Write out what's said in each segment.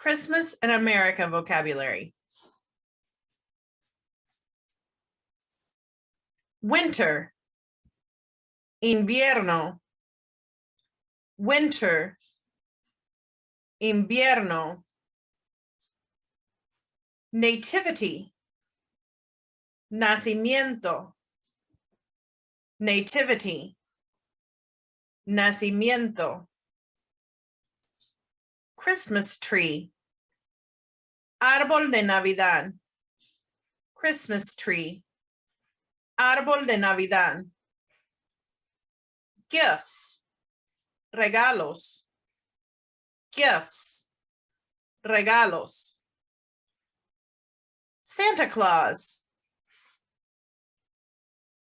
Christmas in America vocabulary. Winter, invierno, winter, invierno. Nativity, nacimiento, nativity, nacimiento. Christmas tree, árbol de Navidad, Christmas tree, árbol de Navidad. Gifts, regalos, gifts, regalos. Santa Claus,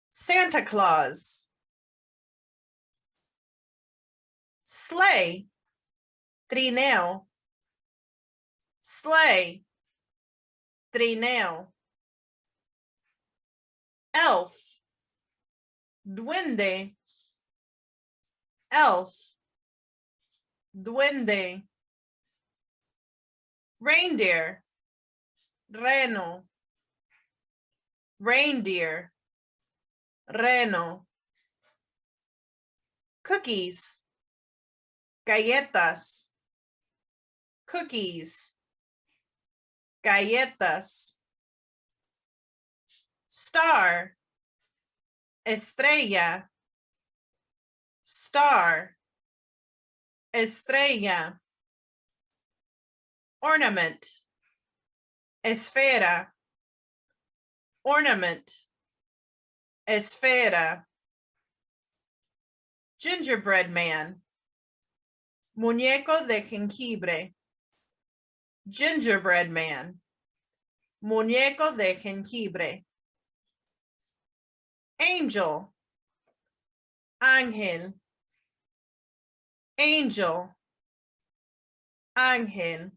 Santa Claus. Sleigh, trineo, sleigh, trineo. Elf, duende, elf, duende. Reindeer, reno, reindeer, reno. Cookies, galletas, cookies, galletas. Star, estrella, star, estrella. Ornament, esfera, ornament, esfera. Gingerbread man, muñeco de jengibre, gingerbread man, muñeco de jengibre. Angel, ángel, angel, ángel.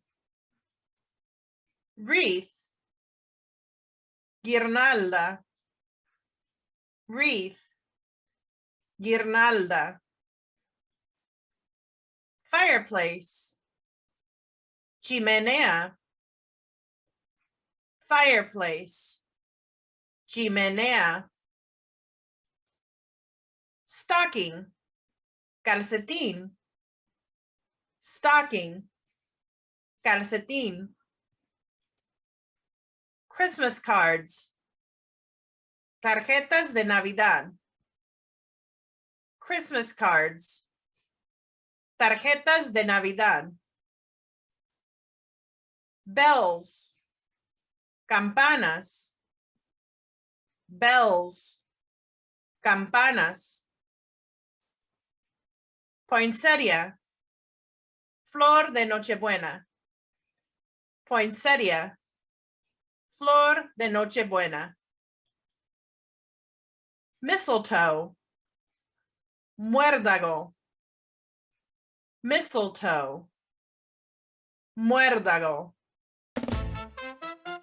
Wreath, guirnalda, wreath, guirnalda. Fireplace, chimenea, fireplace, chimenea. Stocking, calcetín, stocking, calcetín. Christmas cards, tarjetas de Navidad, Christmas cards, tarjetas de Navidad. Bells, campanas, bells, campanas. Poinsettia, flor de Nochebuena, poinsettia, flor de Nochebuena. Mistletoe, muérdago, mistletoe, muérdago.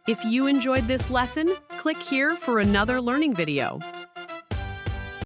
If you enjoyed this lesson, click here for another learning video.